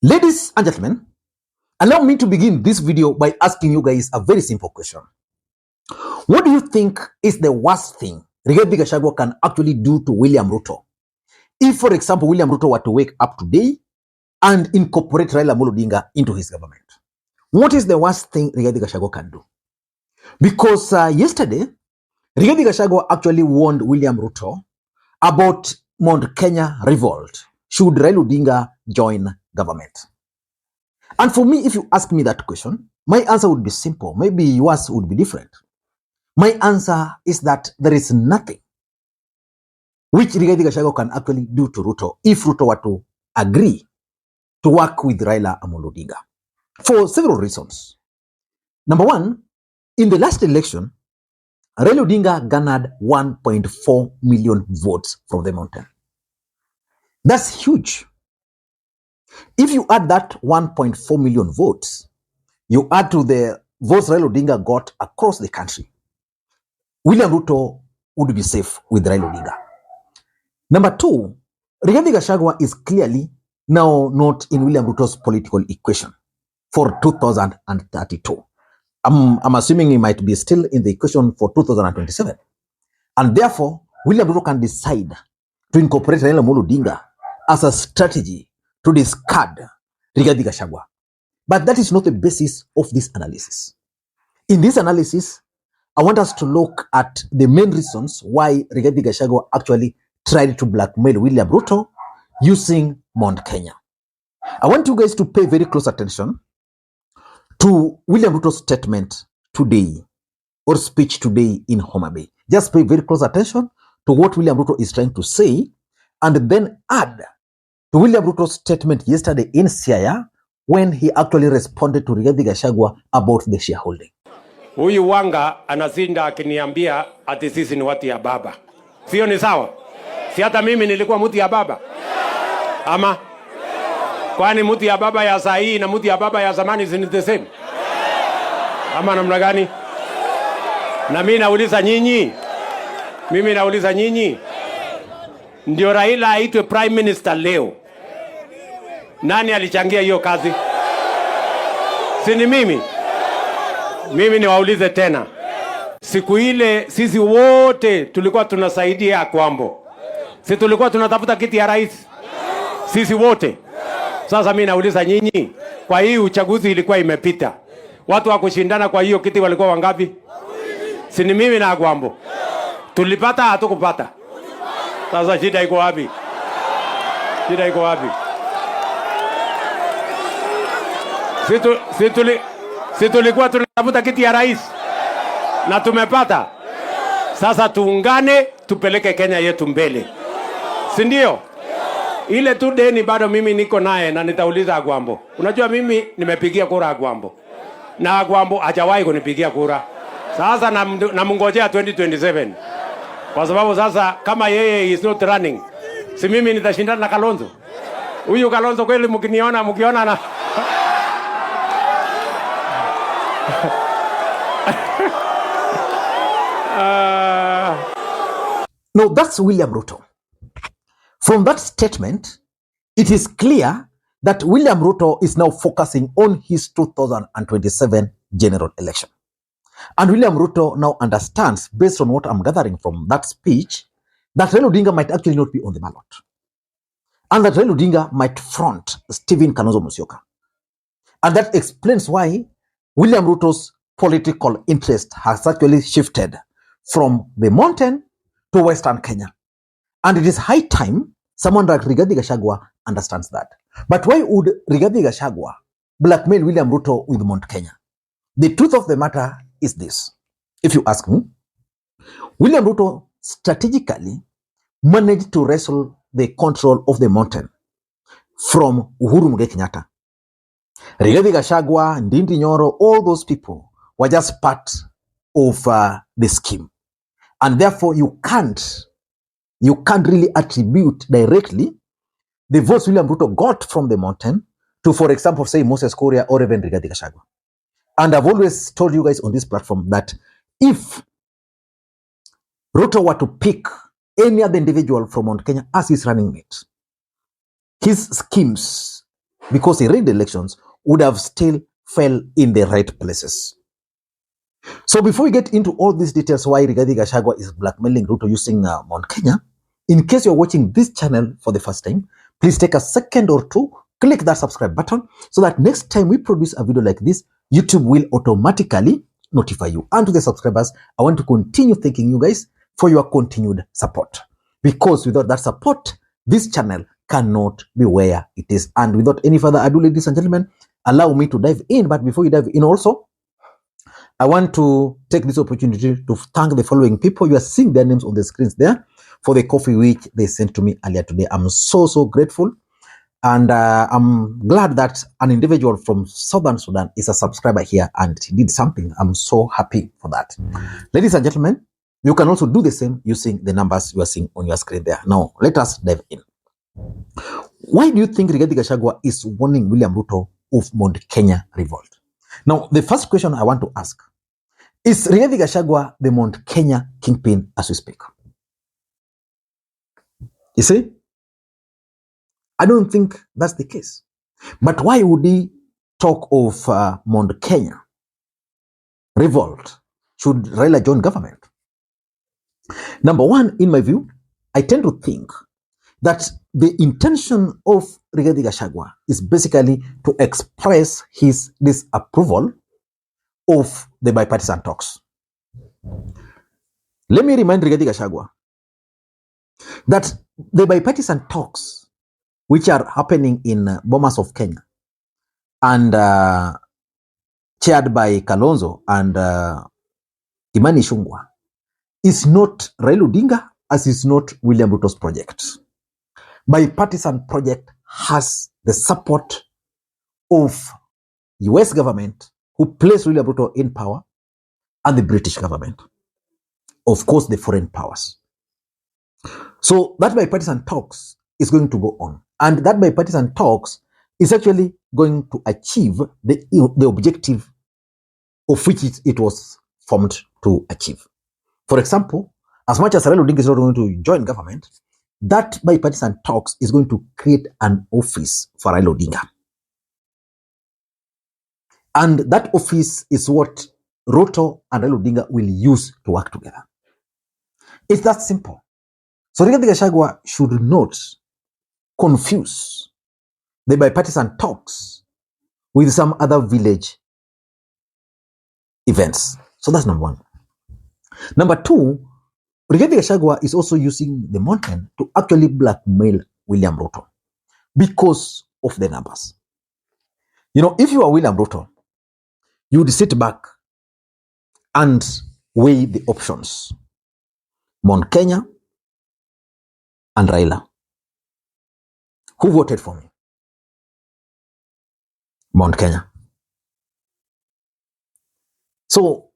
Ladies and gentlemen, allow me to begin this video by asking you guys a very simple question. What do you think is the worst thing Rigathi Gachagua can actually do to William Ruto? If, for example, William Ruto were to wake up today and incorporate Raila Odinga into his government, what is the worst thing Rigathi Gachagua can do? Because yesterday, Rigathi Gachagua actually warned William Ruto about Mount Kenya revolt should Raila Odinga join government. And for me, if you ask me that question, my answer would be simple. Maybe yours would be different. My answer is that there is nothing which Rigathi Gachagua can actually do to Ruto if Ruto were to agree to work with Raila Odinga for several reasons. Number one, in the last election, Raila Odinga garnered 1.4 million votes from the mountain. That's huge. If you add that 1.4 million votes, you add to the votes Raila Odinga got across the country, William Ruto would be safe with Raila Odinga. Number two, Rigathi Gachagua is clearly now not in William Ruto's political equation for 2032. I'm assuming he might be still in the equation for 2027. And therefore, William Ruto can decide to incorporate Raila Odinga as a strategy to discard Rigathi Gachagua. But that is not the basis of this analysis. In this analysis, I want us to look at the main reasons why Rigathi Gachagua actually tried to blackmail William Ruto using Mount Kenya. I want you guys to pay very close attention to William Ruto's statement today or speech today in Homa Bay. Just pay very close attention to what William Ruto is trying to say and then add to William Ruto's statement yesterday in Siaya when he actually responded to Rigathi Gachagua about the shareholding. Huyu wanga anazinda akiniambia ati sisi ni watu ya baba. Sio ni sawa? Si hata mimi nilikuwa mtu ya baba? Ama? Kwani mtu ya baba ya saa hii na mtu ya baba ya zamani si the same? Ama namna gani? Na mimi nauliza nyinyi. Ndio Raila aitwe Prime Minister leo. Nani alichangia hiyo kazi? Si ni mimi? Mimi niwaulize tena. Siku ile sisi wote tulikuwa tunasaidia Kwambo. Si tulikuwa tunatafuta kiti ya rais? Sisi wote. Sasa mimi nauliza nyinyi, kwa hii uchaguzi ilikuwa imepita. Watu wa kushindana kwa hiyo kiti walikuwa wangapi? Si ni mimi na Kwambo. Tulipata hatukupata? Sasa shida iko wapi? Shida iko wapi? Si tulikuwa tunatafuta kiti ya rais na tumepata. Sasa tuungane tupeleke Kenya yetu mbele. Si ndio? Ile tu deni bado mimi niko naye na nitauliza Agwambo. Unajua mimi nimepigia kura Agwambo. Na Agwambo hajawahi kunipigia kura. Sasa namngojea 2027. Kwa sababu sasa kama yeye is not running, si mimi nitashindana na Kalonzo. Huyu Kalonzo kweli mkiona na No, that's William Ruto. From that statement, it is clear that William Ruto is now focusing on his 2027 general election. And William Ruto now understands, based on what I'm gathering from that speech, that Raila Odinga might actually not be on the ballot. And that Raila Odinga might front Stephen Kalonzo Musyoka. And that explains why William Ruto's political interest has actually shifted from the mountain to Western Kenya. And it is high time someone like Rigathi Gachagua understands that. But why would Rigathi Gachagua blackmail William Ruto with Mount Kenya? The truth of the matter is this. If you ask me, William Ruto strategically managed to wrestle the control of the mountain from Uhuru Kenyatta. Rigathi Gachagua, Ndindi Nyoro, all those people were just part of the scheme. And therefore, you can't really attribute directly the votes William Ruto got from the mountain to, for example, say Moses Kuria or even Rigathi Gachagua. And I've always told you guys on this platform that if Ruto were to pick any other individual from Mount Kenya as his running mate, his schemes because he rigged elections, would have still fell in the right places. So before we get into all these details why Rigathi Gachagua is blackmailing Ruto using Mount Kenya, in case you're watching this channel for the first time, please take a second or two, click that subscribe button so that next time we produce a video like this, YouTube will automatically notify you. And to the subscribers, I want to continue thanking you guys for your continued support. Because without that support, this channel cannot be where it is. And without any further ado, ladies and gentlemen, allow me to dive in. But before you dive in also, I want to take this opportunity to thank the following people. You are seeing their names on the screens there for the coffee which they sent to me earlier today. I'm so grateful. And I'm glad that an individual from Southern Sudan is a subscriber here and he did something. I'm so happy for that. Ladies and gentlemen, you can also do the same using the numbers you are seeing on your screen there. Now, let us dive in. Why do you think Rigathi Gachagua is warning William Ruto of Mount Kenya revolt? Now, the first question I want to ask, is Rigathi Gachagua the Mount Kenya kingpin as we speak? You see? I don't think that's the case. But why would he talk of Mount Kenya revolt? Should Raila join government? Number one, in my view, I tend to think that the intention of Rigathi Gachagua is basically to express his disapproval of the bipartisan talks. Let me remind Rigathi Gachagua that the bipartisan talks which are happening in Bomas of Kenya and chaired by Kalonzo and Kimani Ichung'wah is not Raila Odinga, as is not William Ruto's project. Bipartisan project has the support of US government who placed William Ruto in power and the British government. Of course, the foreign powers. So that bipartisan talks is going to go on. And that bipartisan talks is actually going to achieve the objective of which it was formed to achieve. For example, as much as Raila Odinga is not going to join government, that bipartisan talks is going to create an office for Raila Odinga. And that office is what Ruto and Raila Odinga will use to work together. It's that simple. So Rigathi Gachagua should not confuse the bipartisan talks with some other village events. So that's number one. Number two, Rigathi Gachagua is also using the mountain to actually blackmail William Ruto because of the numbers. You know, if you are William Ruto, you would sit back and weigh the options. Mount Kenya and Raila. Who voted for me? Mount Kenya. So,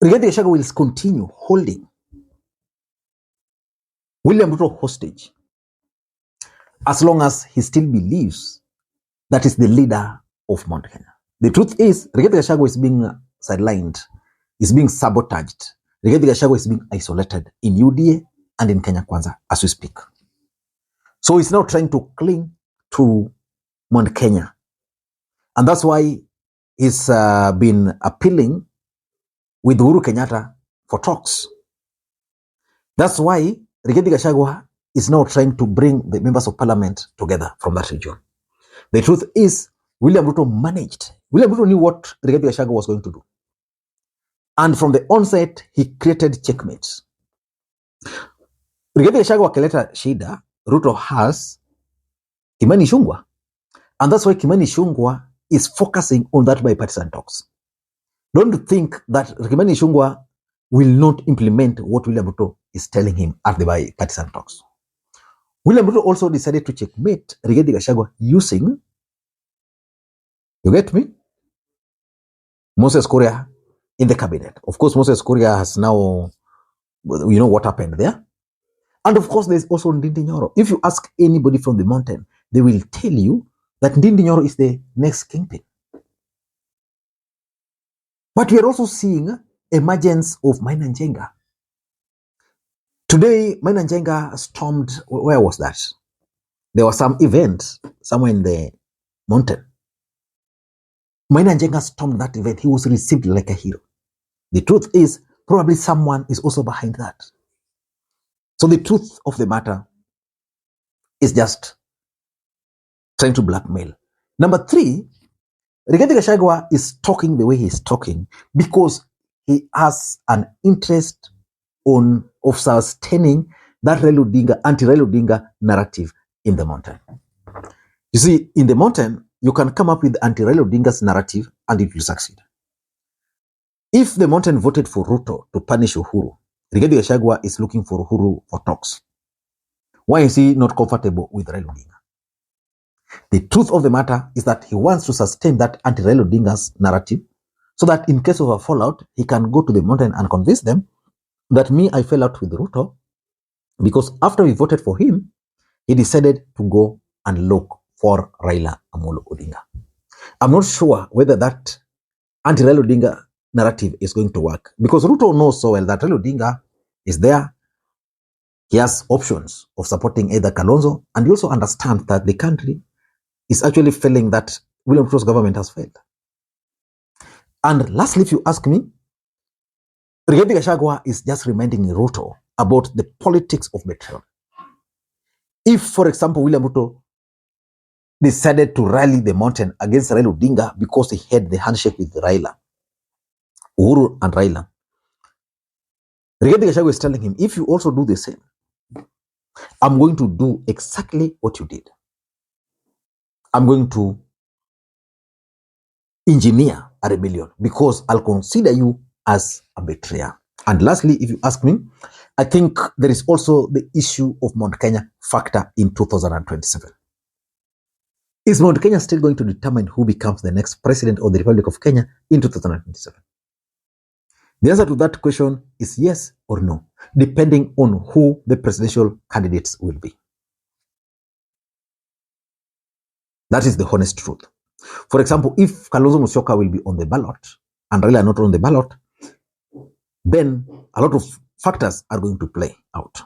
Rigathi Gachagua will continue holding William Ruto hostage as long as he still believes that is the leader of Mount Kenya. The truth is, Rigathi Gachagua is being sidelined, is being sabotaged. Rigathi Gachagua is being isolated in UDA and in Kenya Kwanza as we speak. So he's now trying to cling to Mount Kenya. And that's why he's been appealing with Uhuru Kenyatta for talks. That's why Rigathi Gachagua is now trying to bring the members of parliament together from that region. The truth is, William Ruto knew what Rigathi Gachagua was going to do. And from the onset, he created checkmates. Rigathi Gachagua akileta shida, Ruto has Kimani Ichung'wah. And that's why Kimani Ichung'wah is focusing on that bipartisan talks. Don't think that Kimani Ichung'wah will not implement what William Ruto is telling him at the bipartisan talks. William Ruto also decided to checkmate Rigathi Gachagua using, you get me? Moses Kuria in the cabinet. Of course, Moses Kuria has now, you know what happened there. And of course, there's also Ndindi Nyoro. If you ask anybody from the mountain, they will tell you that Ndindi Nyoro is the next kingpin. But we are also seeing emergence of Maina Njenga. Today, Maina Njenga stormed, where was that? there was some event somewhere in the mountain. Maina Njenga stormed that event. He was received like a hero. The truth is, probably someone is also behind that. So the truth of the matter is just trying to blackmail. Number three, Rigathi Gachagua is talking the way he's talking because he has an interest of sustaining that anti-Raila Odinga narrative in the mountain. You see, in the mountain, you can come up with anti-Raila Odinga's narrative and it will succeed. If the mountain voted for Ruto to punish Uhuru, Rigathi Gachagua is looking for Uhuru for talks. Why is he not comfortable with Raila Odinga? The truth of the matter is that he wants to sustain that anti-Raila Odinga's narrative so that in case of a fallout, he can go to the mountain and convince them that I fell out with Ruto because after we voted for him, he decided to go and look for Raila Amolo Odinga. I'm not sure whether that anti-Raila Odinga narrative is going to work because Ruto knows so well that Raila Odinga is there. He has options of supporting either Kalonzo, and he also understands that the country is actually failing, that William Ruto's government has failed. And lastly, if you ask me, Rigathi Gachagua is just reminding Ruto about the politics of betrayal. If, for example, William Ruto decided to rally the mountain against Raila Odinga because he had the handshake with Raila, Uhuru and Raila, Rigathi Gachagua is telling him, if you also do the same, I'm going to do exactly what you did. I'm going to engineer a rebellion because I'll consider you as a betrayer. And lastly, if you ask me, I think there is also the issue of Mount Kenya factor in 2027. Is Mount Kenya still going to determine who becomes the next president of the Republic of Kenya in 2027? The answer to that question is yes or no, depending on who the presidential candidates will be. That is the honest truth. For example, if Kalonzo Musyoka will be on the ballot and Raila not on the ballot, then a lot of factors are going to play out.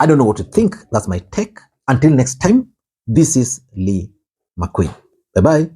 I don't know what to think. That's my take. Until next time, this is Lee Makwiny. Bye-bye.